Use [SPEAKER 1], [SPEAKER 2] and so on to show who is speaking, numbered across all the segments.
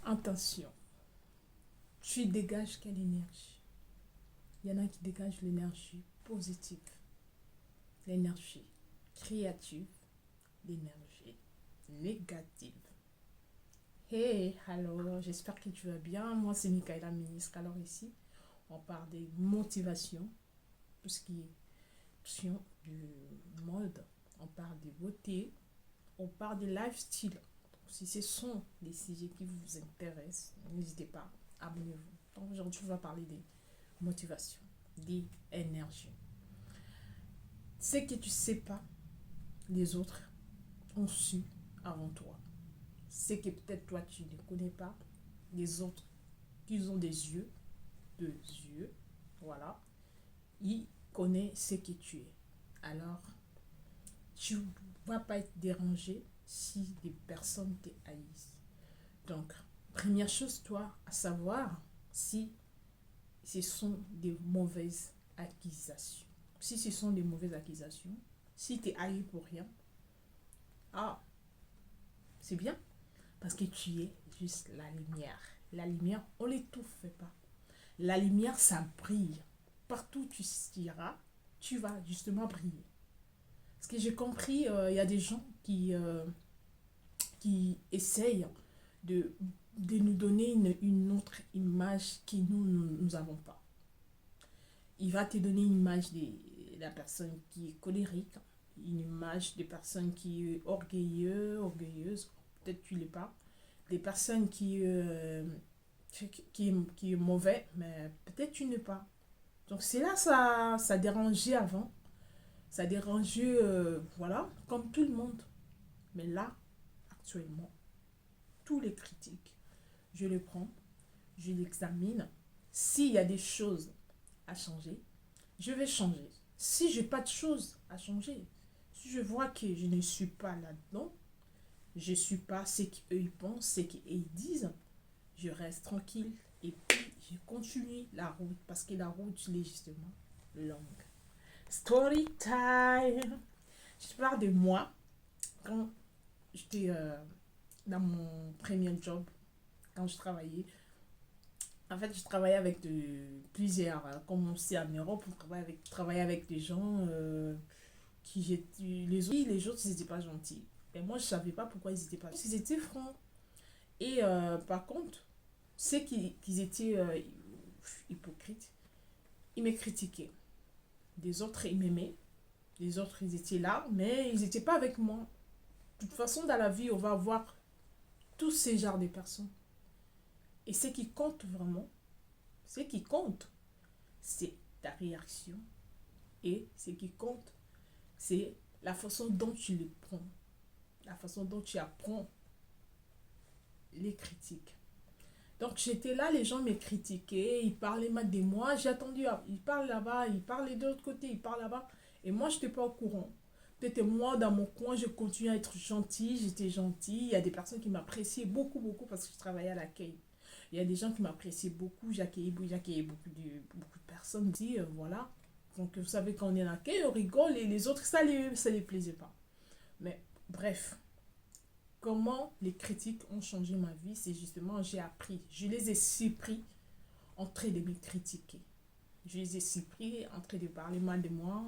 [SPEAKER 1] Attention, tu dégages quelle énergie? Il y en a qui dégagent l'énergie positive, l'énergie créative, l'énergie négative. Hey, alors, j'espère que tu vas bien. Moi, c'est Michaela Ministre. Alors ici, on parle des motivations, tout ce qui est option du mode. On parle de beauté, on parle de lifestyle. Donc, si ce sont des sujets qui vous intéressent, n'hésitez pas, abonnez-vous. Donc, aujourd'hui, on va parler des motivations, des énergies. Ce que tu sais pas, les autres ont su avant toi. Ce que peut-être toi, tu ne connais pas, les autres, qui ont des yeux, deux yeux, voilà, ils connaissent ce que tu es. Alors, tu ne vas pas être dérangé si des personnes te haïssent. Donc, première chose, toi, à savoir si ce sont des mauvaises accusations. Si ce sont des mauvaises accusations, si tu es haï pour rien, ah, c'est bien, parce que tu es juste la lumière. La lumière, on ne l'étouffe pas. La lumière, ça brille. Partout où tu iras, tu vas justement briller. Ce que j'ai compris, il y a des gens qui essayent de, de nous donner une autre image que nous n'avons pas. Il va te donner une image de la personne qui est colérique, une image de personne qui est orgueilleuse, peut-être tu ne l'es pas, des personnes qui est mauvais, mais peut-être tu n'es pas. Donc c'est là ça dérangeait avant, ça dérangeait, voilà, comme tout le monde. Mais là, actuellement, tous les critiques, je les prends, je l'examine. S'il y a des choses à changer, je vais changer. Si j'ai pas de choses à changer, si je vois que je ne suis pas là-dedans, je ne suis pas ce qu'eux ils pensent, ce qu'ils disent, je reste tranquille et puis je continue la route parce que la route est justement longue. Story time. Je parle de moi quand j'étais dans mon premier job, quand je travaillais. En fait, je travaillais avec plusieurs, comme on sait en Europe, on travaillait avec des gens qui étaient. Les autres, ils n'étaient pas gentils. Et moi, je ne savais pas pourquoi ils n'étaient pas gentils. Ils étaient francs. Et par contre, ceux qui étaient hypocrites, ils me critiquaient. Des autres, ils m'aimaient. Les autres, ils étaient là, mais ils n'étaient pas avec moi. De toute façon, dans la vie, on va avoir tous ces genres de personnes. Et ce qui compte vraiment, ce qui compte, c'est ta réaction. Et ce qui compte, c'est la façon dont tu les prends. La façon dont tu apprends les critiques. Donc j'étais là, les gens me critiquaient, ils parlaient mal de moi. J'ai attendu, ils parlent là-bas, ils parlaient de l'autre côté, ils parlent là-bas. Et moi, je n'étais pas au courant. Peut-être moi, dans mon coin, je continuais à être gentille, j'étais gentille. Il y a des personnes qui m'appréciaient beaucoup, beaucoup parce que je travaillais à l'accueil. Il y a des gens qui m'appréciaient beaucoup, j'accueillais beaucoup de personnes. Voilà. Donc vous savez, quand on est en accueil, on rigole et les autres, ça les plaisait pas. Mais bref, comment les critiques ont changé ma vie, c'est justement, j'ai appris. Je les ai surpris en train de me critiquer. Je les ai surpris en train de parler mal de moi,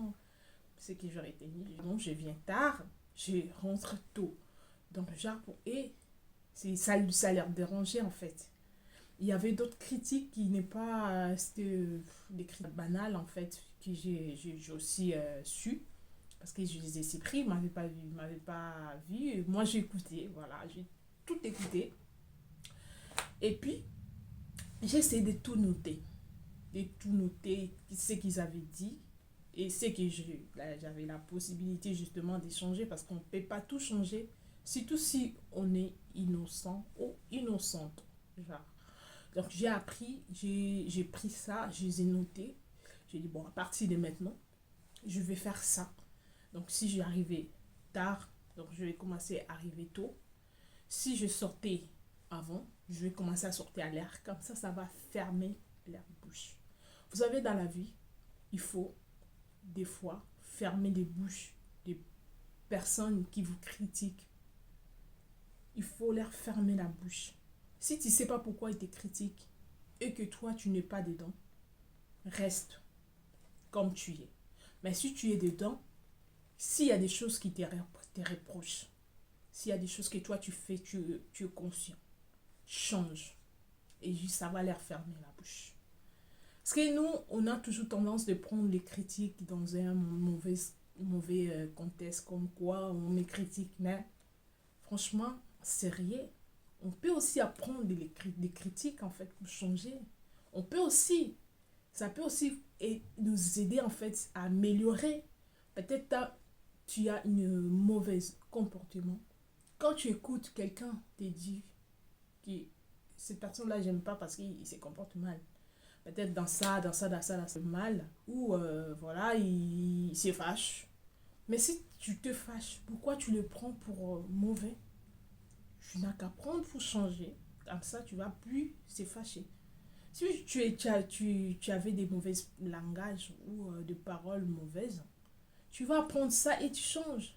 [SPEAKER 1] ce que j'aurais tenu. Donc je viens tard, je rentre tôt. Donc genre, et ça leur dérangeait en fait. Il y avait d'autres critiques qui n'est pas, c'était des critiques banales en fait, que j'ai aussi su. Parce que je les ai surpris, ils m'avaient pas vu. Et moi, j'ai écouté, voilà, j'ai tout écouté. Et puis, j'ai essayé de tout noter. De tout noter, ce qu'ils avaient dit. Et ce que j'avais la possibilité justement d'échanger parce qu'on ne peut pas tout changer. Surtout si on est innocent ou innocente. Genre. Donc, j'ai appris, j'ai pris ça, je les ai notés. J'ai dit, bon, à partir de maintenant, je vais faire ça. Donc, si j'arrivais tard, donc je vais commencer à arriver tôt. Si je sortais avant, je vais commencer à sortir à l'air. Comme ça va fermer la bouche. Vous savez, dans la vie, il faut des fois fermer les bouches des personnes qui vous critiquent. Il faut leur fermer la bouche. Si tu ne sais pas pourquoi ils te critiquent et que toi, tu n'es pas dedans, reste comme tu es. Mais si tu es dedans, s'il y a des choses qui te reprochent, s'il y a des choses que toi tu fais, tu es conscient, change. Et juste, ça va leur fermer la bouche. Parce que nous, on a toujours tendance de prendre les critiques dans un mauvais contexte, comme quoi on me critique. Mais franchement, c'est rien. On peut aussi apprendre des critiques, en fait, pour changer. On peut aussi, ça peut aussi nous aider, en fait, à améliorer. Peut-être tu as une mauvaise comportement. Quand tu écoutes quelqu'un te dit que cette personne-là, j'aime pas parce qu'il se comporte mal. Peut-être dans ça, mal. Ou voilà, il se fâche. Mais si tu te fâches, pourquoi tu le prends pour mauvais? Tu n'as qu'à prendre pour changer. Comme ça, tu vas plus se fâcher. Si tu avais des mauvais langages ou des paroles mauvaises, tu vas apprendre ça et tu changes.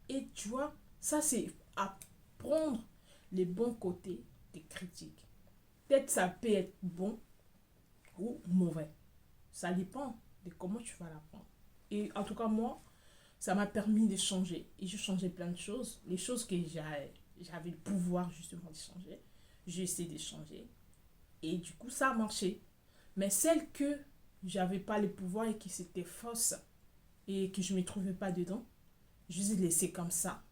[SPEAKER 1] Et tu vois, ça c'est apprendre les bons côtés des critiques. Peut-être ça peut être bon ou mauvais. Ça dépend de comment tu vas l'apprendre. Et en tout cas, moi, ça m'a permis de changer. Et j'ai changé plein de choses. Les choses que j'avais le pouvoir justement de changer, j'ai essayé de changer. Et du coup, ça a marché. Mais celles que j'avais pas le pouvoir et qui c'était fausse et que je ne me trouvais pas dedans, je les ai laissées comme ça.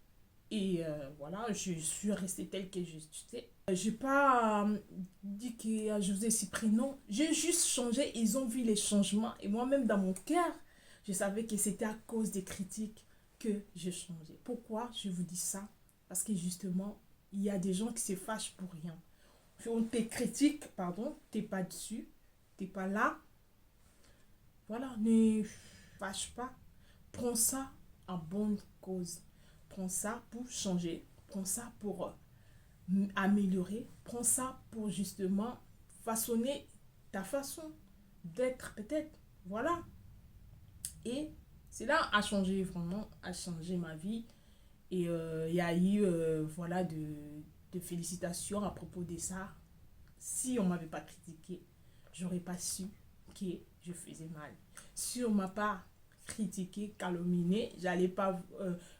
[SPEAKER 1] Et voilà, je suis restée telle que je suis. J'ai pas dit que je vous ai si pris, non. J'ai juste changé, ils ont vu les changements. Et moi-même, dans mon cœur, je savais que c'était à cause des critiques que j'ai changé. Pourquoi je vous dis ça? Parce que justement, il y a des gens qui se fâchent pour rien. On te critique, pardon, t'es pas dessus, t'es pas là. Voilà, ne fâche pas. Prends ça en bonne cause. Prends ça pour changer. Prends ça pour améliorer. Prends ça pour justement façonner ta façon d'être peut-être. Voilà. Et c'est là à changer vraiment, à changer ma vie. Et il y a eu voilà de félicitations à propos de ça. Si on ne m'avait pas critiqué, j'aurais pas su que je faisais mal. Si on ne m'a pas critiqué, calomnié, j'allais pas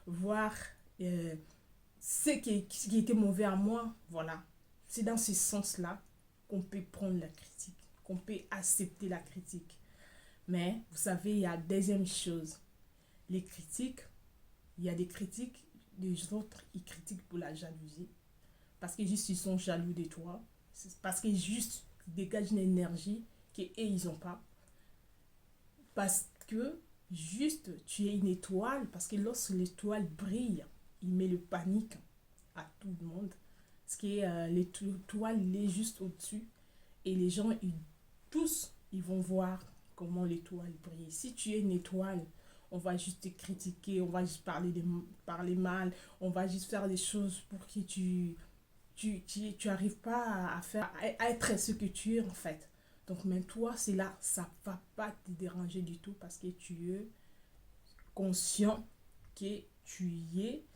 [SPEAKER 1] voir ce qui était mauvais à moi. Voilà. C'est dans ce sens-là qu'on peut prendre la critique, qu'on peut accepter la critique. Mais vous savez, il y a deuxième chose. Les critiques, il y a des critiques, les autres, ils critiquent pour la jalousie. Parce que juste ils sont jaloux de toi. C'est parce que juste ils dégagent une énergie qu'eux, ils n'ont pas. Parce que juste tu es une étoile. Parce que lorsque l'étoile brille, il met le panique à tout le monde. Parce que l'étoile, il est juste au-dessus. Et les gens, tous, ils vont voir comment l'étoile brille. Si tu es une étoile, on va juste te critiquer, on va juste parler mal, on va juste faire des choses pour que tu arrives pas à faire, à être ce que tu es en fait. Donc, même toi, c'est là, ça va pas te déranger du tout parce que tu es conscient que tu y es.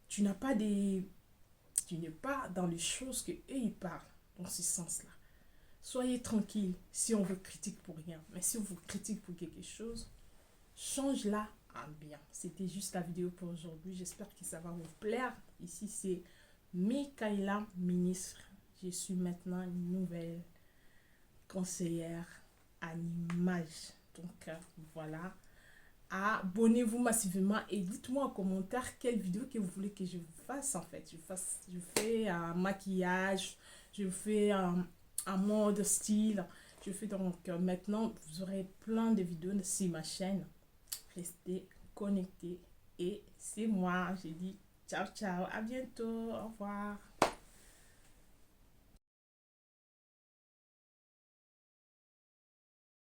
[SPEAKER 1] Tu n'as pas des, tu n'es pas dans les choses que eux ils parlent dans ce sens-là. Soyez tranquille si on vous critique pour rien. Mais si on vous critique pour quelque chose, change-la en bien. C'était juste la vidéo pour aujourd'hui. J'espère que ça va vous plaire. Ici, c'est Mikaela, ministre. Je suis maintenant une nouvelle conseillère en image. Donc, voilà. Abonnez-vous massivement et dites-moi en commentaire quelle vidéo que vous voulez que je fasse en fait. Je fais un maquillage, je fais un mode style. Je fais donc maintenant, vous aurez plein de vidéos sur ma chaîne. Restez connectés et c'est moi. Je dis ciao, ciao, à bientôt, au revoir.